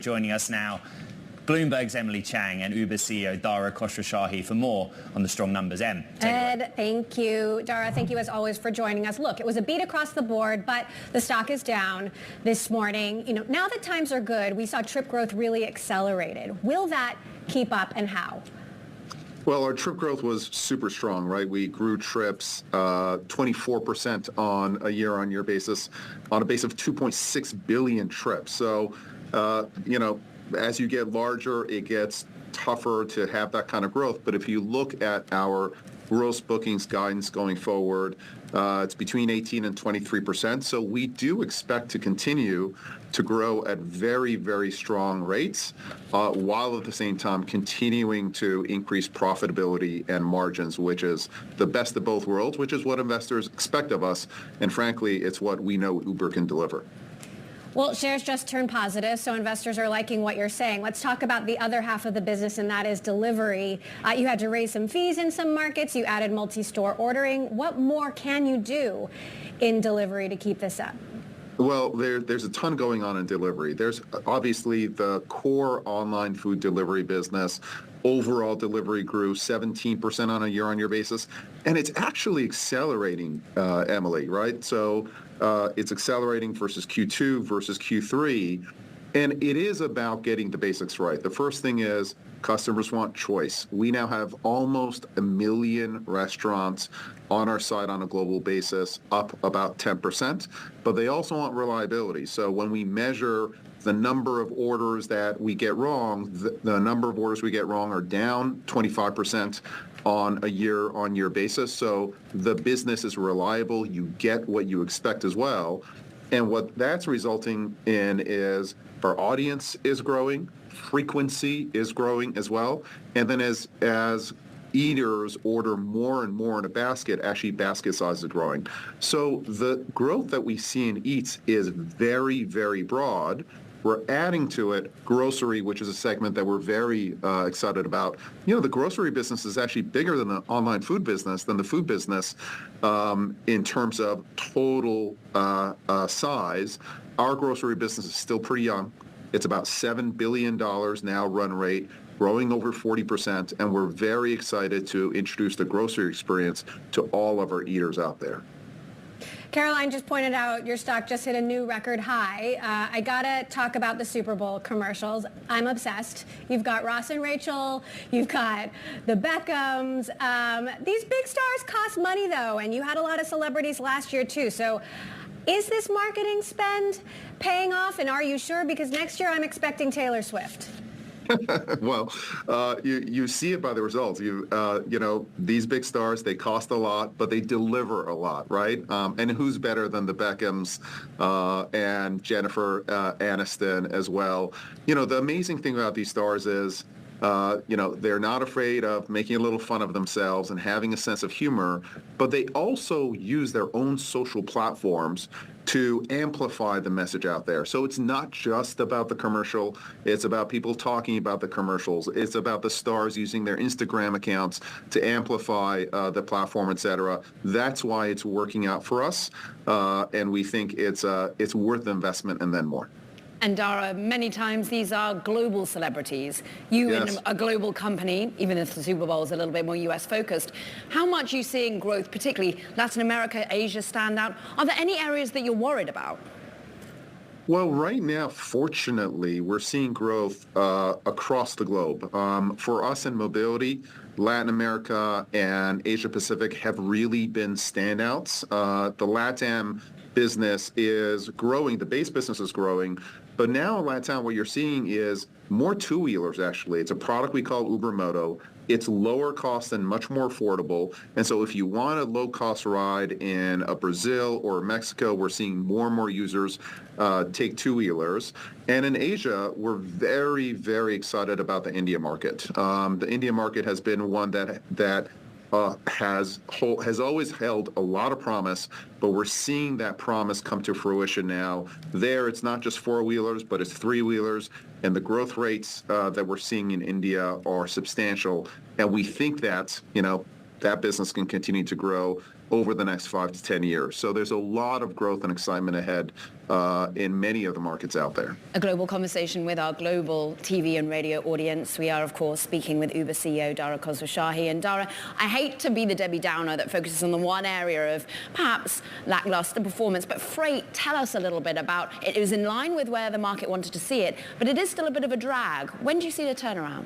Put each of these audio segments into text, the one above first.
joining us now. Bloomberg's Emily Chang and Uber CEO Dara Khosrowshahi for more on the strong numbers. Em, Ed, thank you. Dara, thank you as always for joining us. Look, it was a beat across the board, but the stock is down this morning. Now that times are good, we saw trip growth really accelerated. Will that keep up, and how? Well, our trip growth was super strong, right? We grew trips 24% on a year-on-year basis on a base of 2.6 billion trips. So, as you get larger, it gets tougher to have that kind of growth. But if you look at our gross bookings guidance going forward, it's between 18 and 23%. So we do expect to continue to grow at very, very strong rates, while at the same time continuing to increase profitability and margins, which is the best of both worlds, which is what investors expect of us. And frankly, it's what we know Uber can deliver. Well, shares just turned positive, so investors are liking what you're saying. Let's talk about the other half of the business, and that is delivery. You had to raise some fees in some markets. You added multi-store ordering. What more can you do in delivery to keep this up? Well, there's a ton going on in delivery. There's obviously the core online food delivery business. Overall delivery grew 17% on a year-on-year basis, and it's actually accelerating, Emily, right? So it's accelerating versus Q2 versus Q3, and it is about getting the basics right. The first thing is customers want choice. We now have almost 1 million restaurants on our site on a global basis, up about 10%, but they also want reliability. So when we measure the number of orders that we get wrong, the number of orders we get wrong are down 25% on a year-on-year basis. So the business is reliable. You get what you expect as well. And what that's resulting in is our audience is growing, frequency is growing as well. And then as eaters order more and more in a basket, actually basket size is growing. So the growth that we see in Eats is very, very broad. We're adding to it grocery, which is a segment that we're very excited about. The grocery business is actually bigger than the online food business, than the food business in terms of total size. Our grocery business is still pretty young. It's about $7 billion now run rate, growing over 40%, and we're very excited to introduce the grocery experience to all of our eaters out there. Caroline just pointed out your stock just hit a new record high. I gotta talk about the Super Bowl commercials. I'm obsessed. You've got Ross and Rachel. You've got the Beckhams. These big stars cost money, though, and you had a lot of celebrities last year, too. So is this marketing spend paying off, and are you sure? Because next year I'm expecting Taylor Swift. Well, you see it by the results. These big stars, they cost a lot, but they deliver a lot, right? And who's better than the Beckhams and Jennifer Aniston as well? The amazing thing about these stars is, they're not afraid of making a little fun of themselves and having a sense of humor, but they also use their own social platforms to amplify the message out there. So it's not just about the commercial. It's about people talking about the commercials. It's about the stars using their Instagram accounts to amplify the platform, et cetera. That's why it's working out for us, and we think it's worth the investment and then more. And Dara, many times these are global celebrities. You Yes. in a global company, even if the Super Bowl is a little bit more US focused, how much are you seeing growth, particularly Latin America, Asia stand out? Are there any areas that you're worried about? Well, right now, fortunately, we're seeing growth across the globe. For us in mobility, Latin America and Asia Pacific have really been standouts. The LATAM business is growing. The base business is growing. But now in LATAM, what you're seeing is more two-wheelers, actually. It's a product we call Uber Moto. It's lower cost and much more affordable. And so if you want a low-cost ride in Brazil or Mexico, we're seeing more and more users take two-wheelers. And in Asia, we're very, very excited about the India market. The India market has been one that has always held a lot of promise, but we're seeing that promise come to fruition now. There, it's not just four-wheelers, but it's three-wheelers, and the growth rates that we're seeing in India are substantial. And we think that, that business can continue to grow over the next 5 to 10 years. So there's a lot of growth and excitement ahead in many of the markets out there. A global conversation with our global TV and radio audience. We are, of course, speaking with Uber CEO Dara Khosrowshahi. And Dara, I hate to be the Debbie Downer that focuses on the one area of perhaps lackluster performance, but freight, tell us a little bit about it. It was in line with where the market wanted to see it, but it is still a bit of a drag. When do you see the turnaround?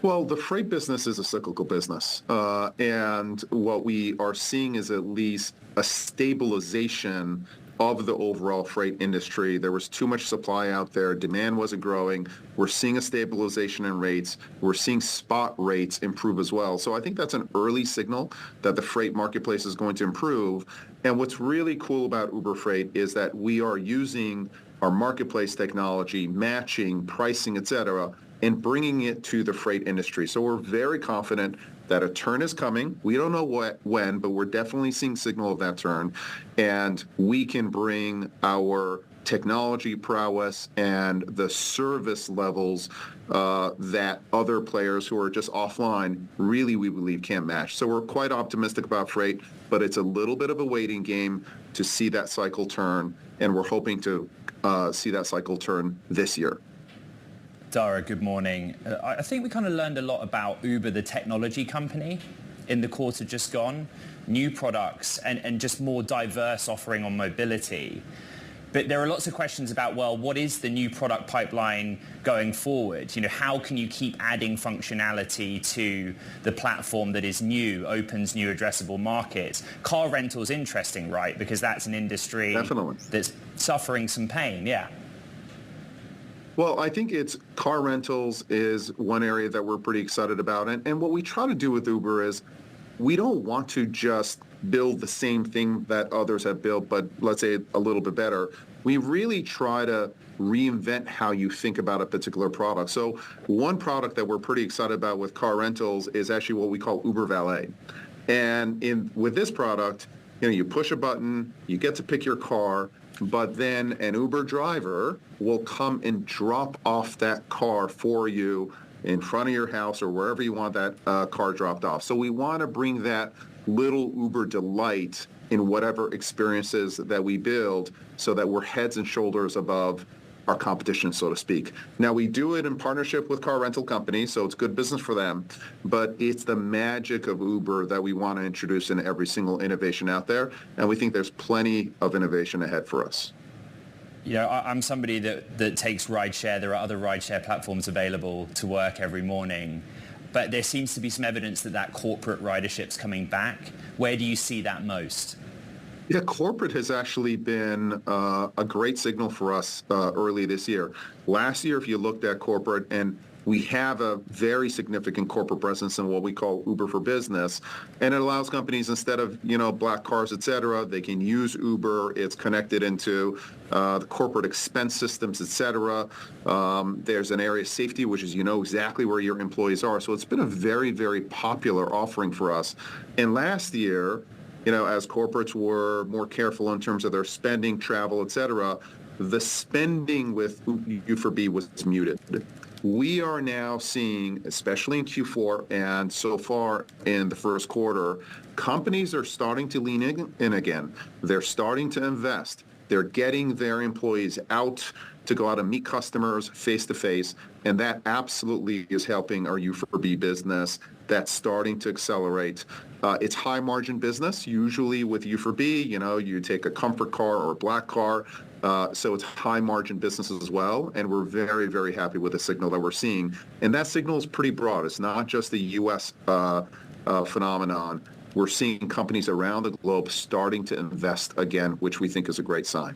Well, the freight business is a cyclical business, and what we are seeing is at least a stabilization of the overall freight industry. There was too much supply out there. Demand wasn't growing. We're seeing a stabilization in rates. We're seeing spot rates improve as well. So I think that's an early signal that the freight marketplace is going to improve. And what's really cool about Uber Freight is that we are using our marketplace technology, matching, pricing, et cetera, and bringing it to the freight industry. So we're very confident that a turn is coming. We don't know when, but we're definitely seeing signal of that turn. And we can bring our technology prowess and the service levels that other players who are just offline really, we believe, can't match. So we're quite optimistic about freight, but it's a little bit of a waiting game to see that cycle turn. And we're hoping to see that cycle turn this year. Dara, good morning. I think we kind of learned a lot about Uber, the technology company, in the quarter just gone. New products and just more diverse offering on mobility. But there are lots of questions about, well, what is the new product pipeline going forward? You know, how can you keep adding functionality to the platform that is new, opens new addressable markets? Car rental is interesting, right? Because that's an industry Definitely. That's suffering some pain, yeah. Well, I think it's car rentals is one area that we're pretty excited about. And what we try to do with Uber is we don't want to just build the same thing that others have built, but let's say a little bit better. We really try to reinvent how you think about a particular product. So one product that we're pretty excited about with car rentals is actually what we call Uber Valet. And with this product, you know, you push a button, you get to pick your car, but then an Uber driver will come and drop off that car for you in front of your house or wherever you want that car dropped off. So we want to bring that little Uber delight in whatever experiences that we build so that we're heads and shoulders above our competition, so to speak. Now, we do it in partnership with car rental companies, so it's good business for them, but it's the magic of Uber that we want to introduce in every single innovation out there, and we think there's plenty of innovation ahead for us. You know, I'm somebody that takes rideshare. There are other rideshare platforms available to work every morning, but there seems to be some evidence that corporate ridership's coming back. Where do you see that most? Yeah, corporate has actually been a great signal for us early this year. Last year, if you looked at corporate, and we have a very significant corporate presence in what we call Uber for Business, and it allows companies, instead of, you know, black cars, et cetera, they can use Uber. It's connected into the corporate expense systems, et cetera. There's an area of safety, which is, you know exactly where your employees are. So it's been a very, very popular offering for us. And last year, you know, as corporates were more careful in terms of their spending, travel, et cetera, the spending with U4B was muted. We are now seeing, especially in Q4 and so far in the first quarter, companies are starting to lean in again. They're starting to invest. They're getting their employees out to go out and meet customers face to face, and that absolutely is helping our U4B business. That's starting to accelerate. It's high margin business. Usually with U4B, you know, you take a comfort car or a black car. So it's high margin business as well. And we're very, very happy with the signal that we're seeing. And that signal is pretty broad. It's not just the U.S. Phenomenon. We're seeing companies around the globe starting to invest again, which we think is a great sign.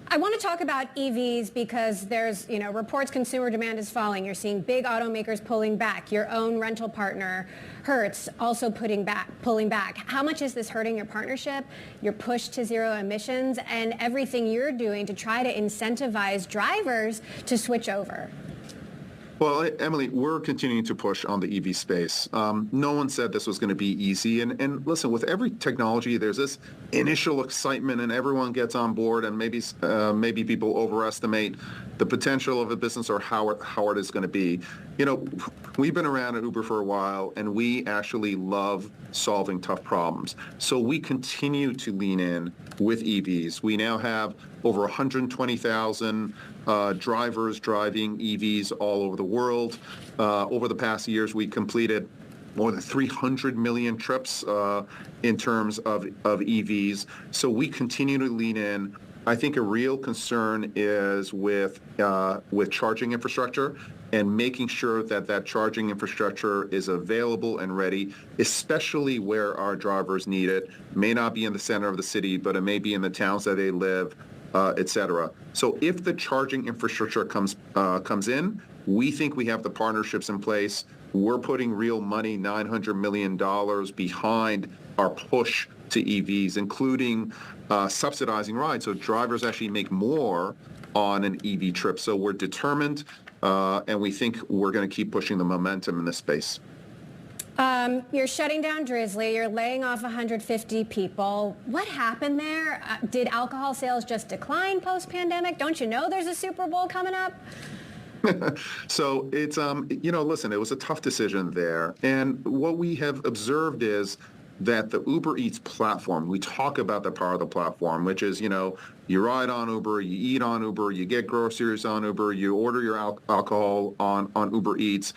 I want to talk about EVs because there's, you know, reports consumer demand is falling. You're seeing big automakers pulling back. Your own rental partner, Hertz, also pulling back. How much is this hurting your partnership, your push to zero emissions, and everything you're doing to try to incentivize drivers to switch over? Well, Emily, we're continuing to push on the EV space. No one said this was going to be easy. And listen, with every technology, there's this initial excitement and everyone gets on board, and maybe people overestimate the potential of a business or how hard it's going to be. You know, we've been around at Uber for a while, and we actually love solving tough problems. So we continue to lean in with EVs. We now have over 120,000 drivers driving EVs all over the world. Over the past years, we completed more than 300 million trips in terms of EVs. So we continue to lean in. I think a real concern is with charging infrastructure and making sure that that charging infrastructure is available and ready, especially where our drivers need it. May not be in the center of the city, but it may be in the towns that they live, et cetera. So if the charging infrastructure comes in, we think we have the partnerships in place. We're putting real money, $900 million behind our push to EVs, including subsidizing rides, so drivers actually make more on an EV trip. So we're determined, and we think we're going to keep pushing the momentum in this space. You're shutting down Drizzly. You're laying off 150 people. What happened there? Did alcohol sales just decline post-pandemic? Don't you know there's a Super Bowl coming up? So it's, listen, it was a tough decision there. And what we have observed is that the Uber Eats platform, we talk about the power of the platform, which is, you ride on Uber, you eat on Uber, you get groceries on Uber, you order your alcohol on Uber Eats.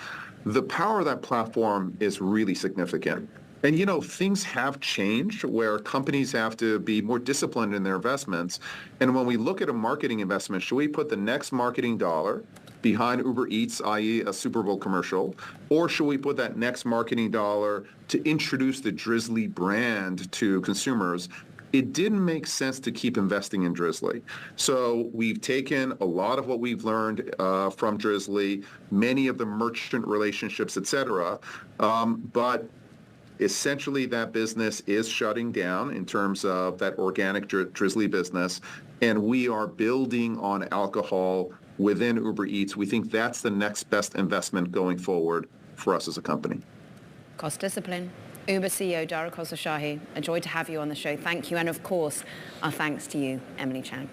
The power of that platform is really significant. And, things have changed where companies have to be more disciplined in their investments. And when we look at a marketing investment, should we put the next marketing dollar behind Uber Eats, i.e. a Super Bowl commercial, or should we put that next marketing dollar to introduce the Drizzly brand to consumers? It didn't make sense to keep investing in Drizzly. So we've taken a lot of what we've learned from Drizzly, many of the merchant relationships, et cetera, but essentially that business is shutting down in terms of that organic Drizzly business, and we are building on alcohol within Uber Eats. We think that's the next best investment going forward for us as a company. Cost discipline. Uber CEO Dara Khosrowshahi, a joy to have you on the show. Thank you. And of course, our thanks to you, Emily Chang.